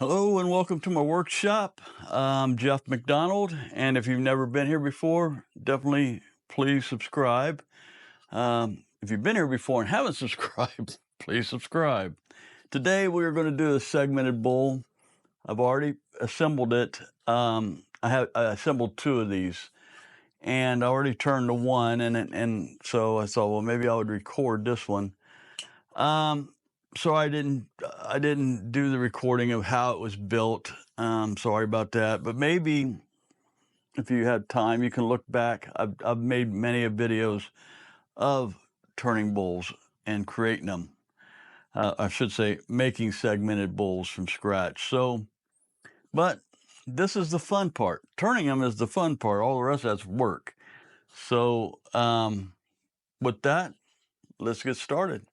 Hello and welcome to my workshop. I'm Jeff McDonald, and if you've never been here before, definitely please subscribe. If you've been here before and haven't subscribed, please subscribe. Today we're going to do a segmented bowl. I've already assembled it. I assembled two of these, and I already turned the one, and so I thought, well, maybe I would record this one. So I didn't do the recording of how it was built. Sorry about that. But maybe if you had time, you can look back. I've made many videos of turning bowls and creating them. I should say making segmented bowls from scratch. But this is the fun part. Turning them is the fun part. All the rest that's work. So with that, let's get started.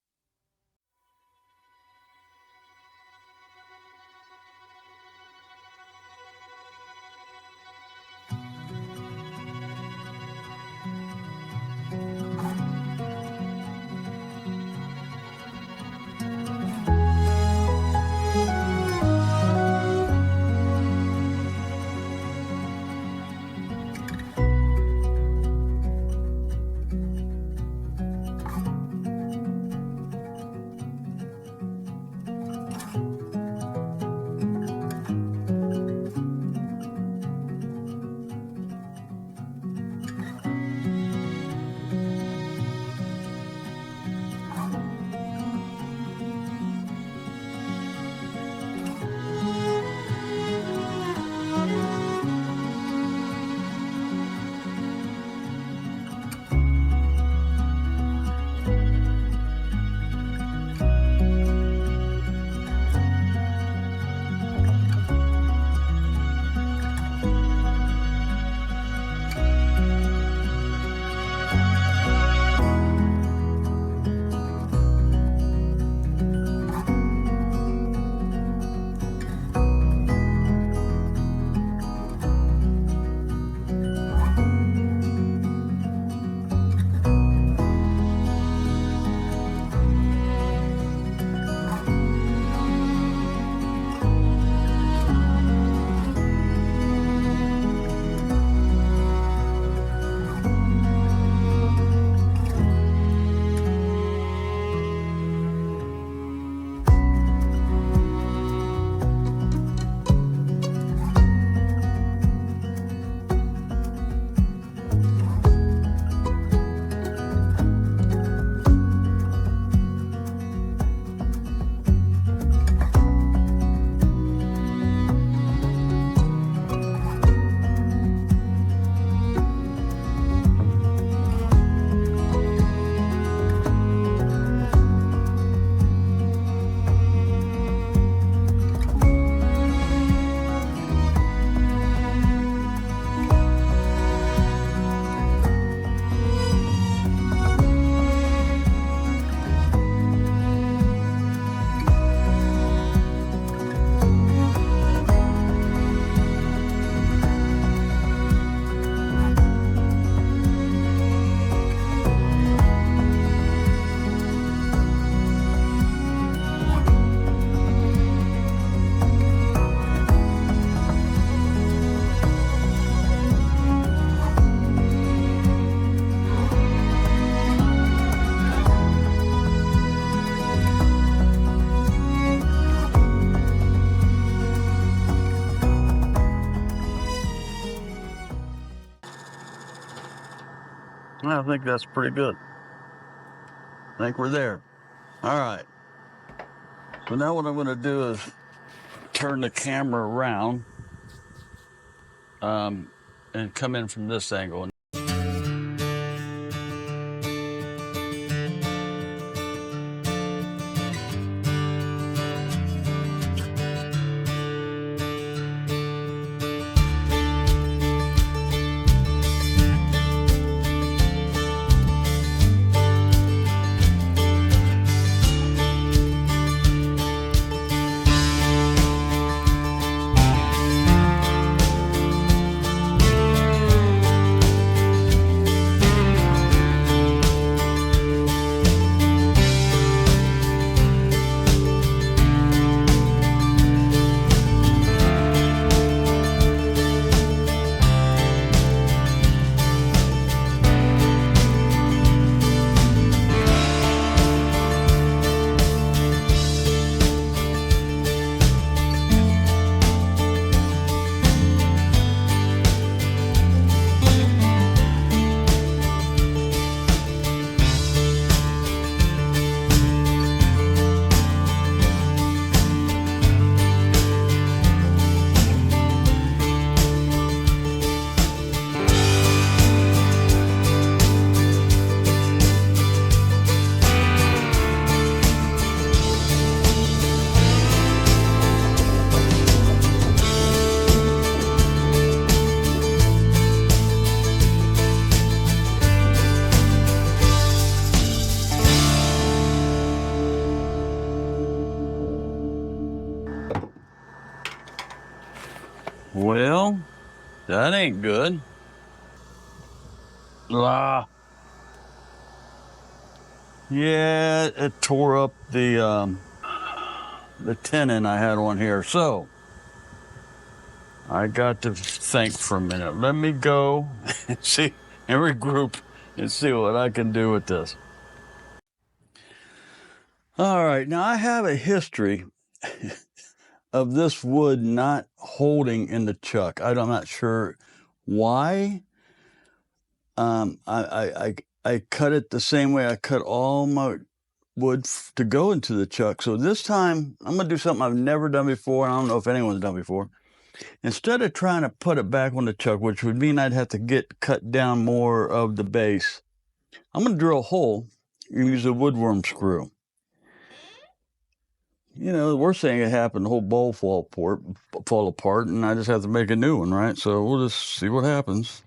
I think that's pretty good. I think we're there. All right. So now what I'm going to do is turn the camera around and come in from this angle. Well, that ain't good. Ah, yeah, it tore up the tenon I had on here. So I got to think for a minute. Let me go and see and regroup and see what I can do with this. All right, now I have a history of this wood not holding in the chuck. I'm not sure why. I cut it the same way I cut all my wood to go into the chuck. So this time I'm gonna do something I've never done before. I don't know if anyone's done before. Instead of trying to put it back on the chuck, which would mean I'd have to cut down more of the base, I'm gonna drill a hole and use a woodworm screw. You know, the worst thing that happened, the whole bowl fall apart, and I just have to make a new one, right? So we'll just see what happens.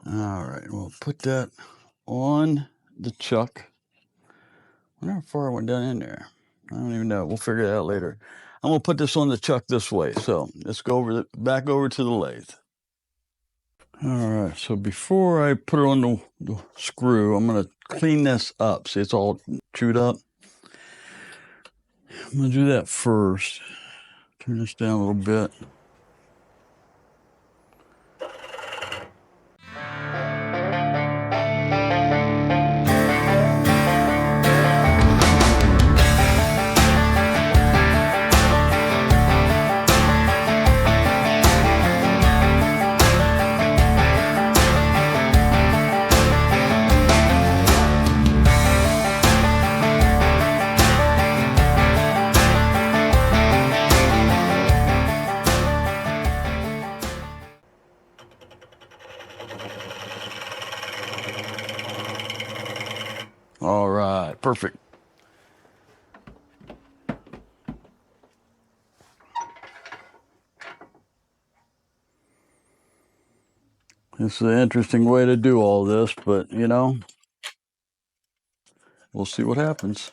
All right, we'll put that on the chuck. I wonder how far I went down in there. I don't even know. We'll figure it out later. I'm gonna put this on the chuck this way. So let's go back over to the lathe. All right, so before I put it on the screw, I'm gonna clean this up. See, it's all chewed up. I'm gonna do that first. Turn this down a little bit. All right, perfect. This is an interesting way to do all this, but you know, we'll see what happens.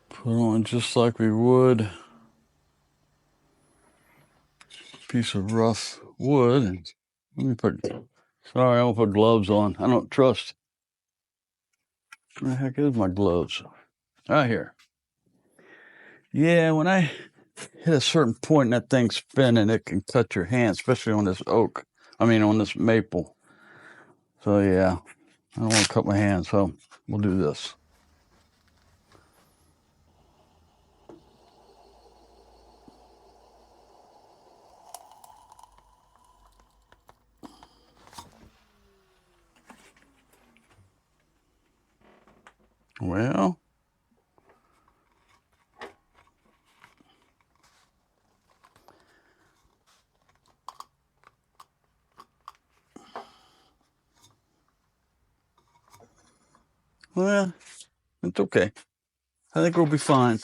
Put on just like we would a piece of rough wood. And let me sorry, I'm gonna put gloves on. I don't trust. Where the heck is my gloves? Right here. Yeah, when I hit a certain point and that thing's spinning, it can cut your hand, especially on this oak. I mean, on this maple. So yeah, I don't want to cut my hand, so we'll do this. Well, it's okay. I think we'll be fine.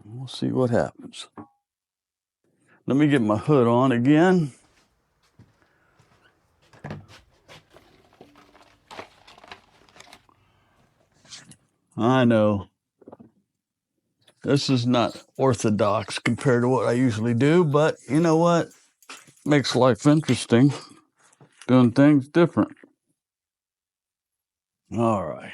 We'll see what happens. Let me get my hood on again. I know this is not orthodox compared to what I usually do, but you know what? Makes life interesting, doing things different. All right.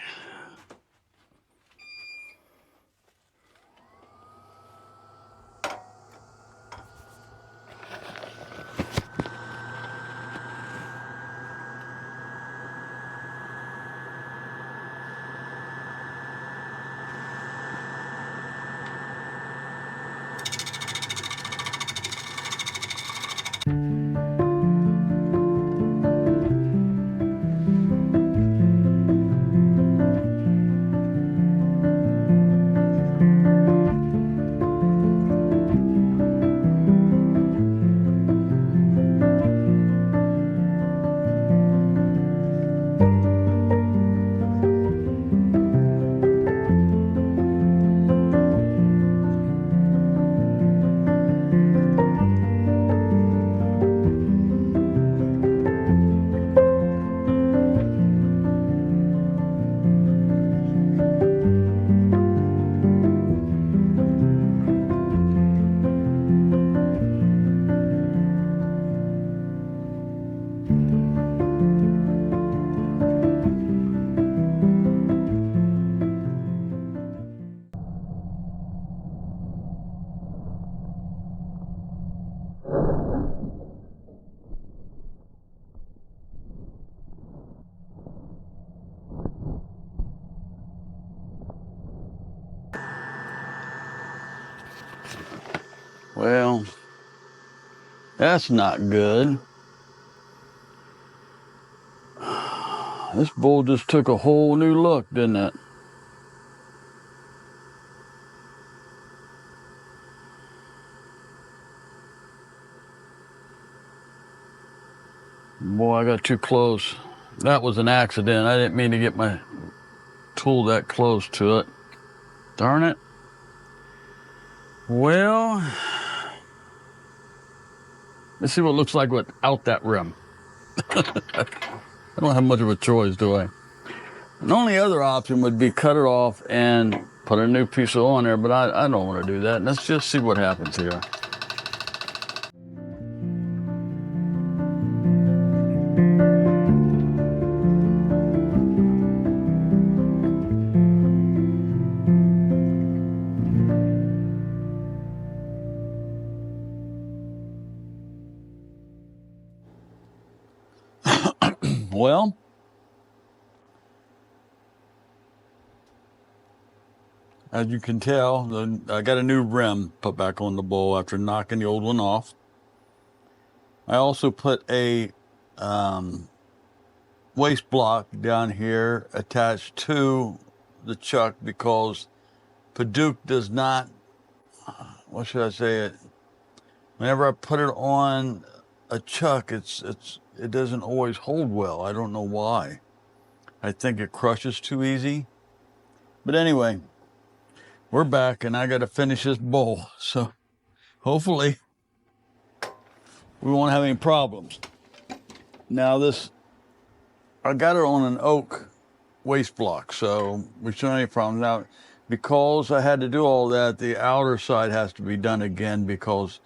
Well, that's not good. This bull just took a whole new look, didn't it? Boy, I got too close. That was an accident. I didn't mean to get my tool that close to it. Darn it. Well, let's see what it looks like without that rim. I don't have much of a choice, do I? The only other option would be cut it off and put a new piece on there, but I don't want to do that. Let's just see what happens here. Well, as you can tell, I got a new rim put back on the bowl after knocking the old one off. I also put a waste block down here attached to the chuck because padauk does not, what should I say it? Whenever I put it on a chuck, it doesn't always hold well. I don't know why. I think it crushes too easy. But anyway, we're back and I got to finish this bowl. So hopefully we won't have any problems. Now I got it on an oak waste block, so we shouldn't have any problems. Now, because I had to do all that, the outer side has to be done again because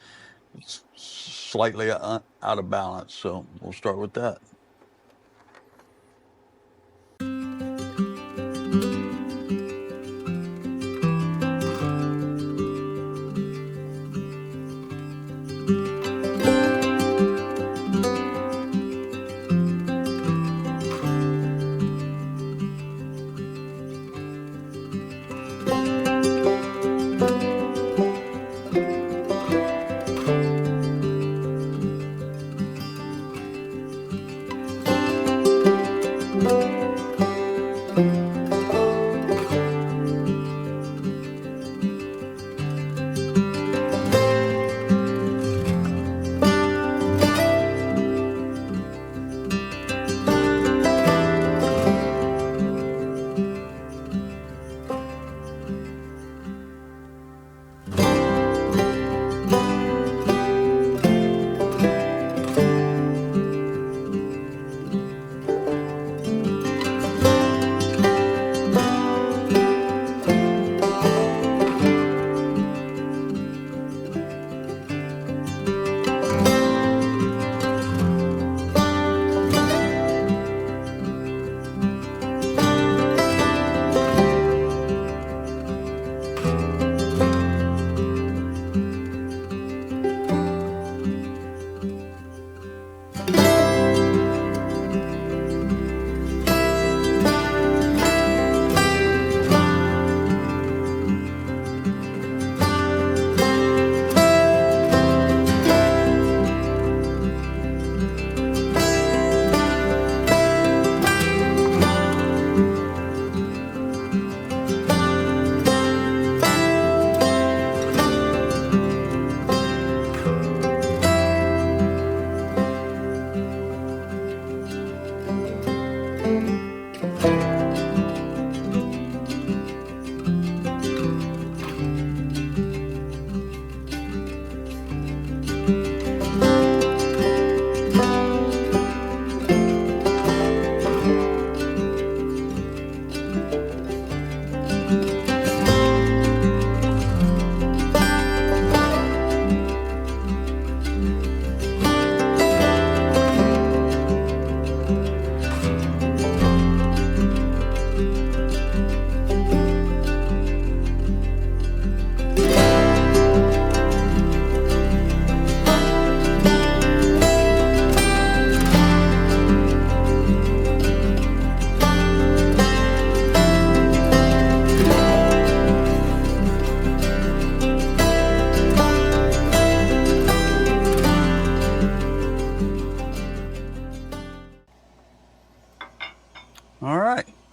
it's slightly out of balance. So we'll start with that.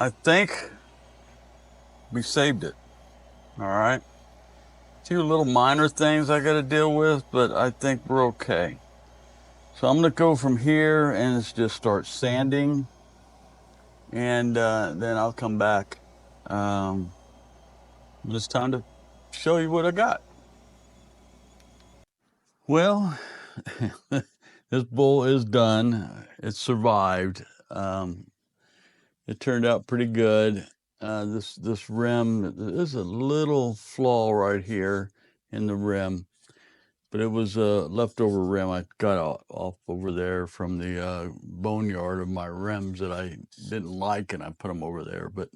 I think we saved it. All right. A few little minor things I got to deal with, but I think we're okay. So I'm going to go from here and it's just start sanding, and then I'll come back. But it's time to show you what I got. Well, this bowl is done. It survived. It turned out pretty good. This rim, there's a little flaw right here in the rim, but it was a leftover rim I got off over there from the boneyard of my rims that I didn't like, and I put them over there. But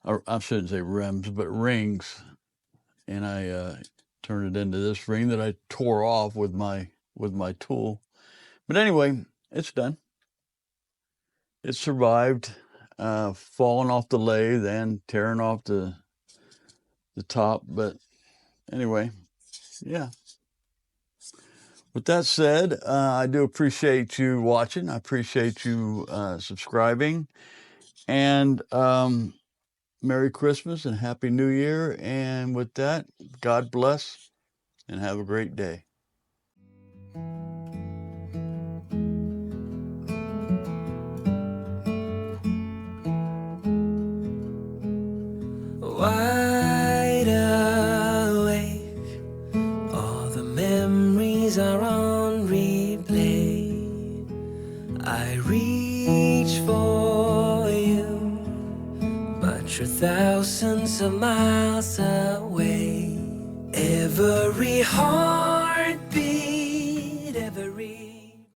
or I shouldn't say rims, but rings, and I turned it into this ring that I tore off with my tool. But anyway, it's done. It survived falling off the lathe and tearing off the top. But anyway, yeah. With that said, I do appreciate you watching. I appreciate you subscribing. And Merry Christmas and Happy New Year. And with that, God bless and have a great day. Wide awake, all the memories are on replay. I reach for you, but you're thousands of miles away. Every heart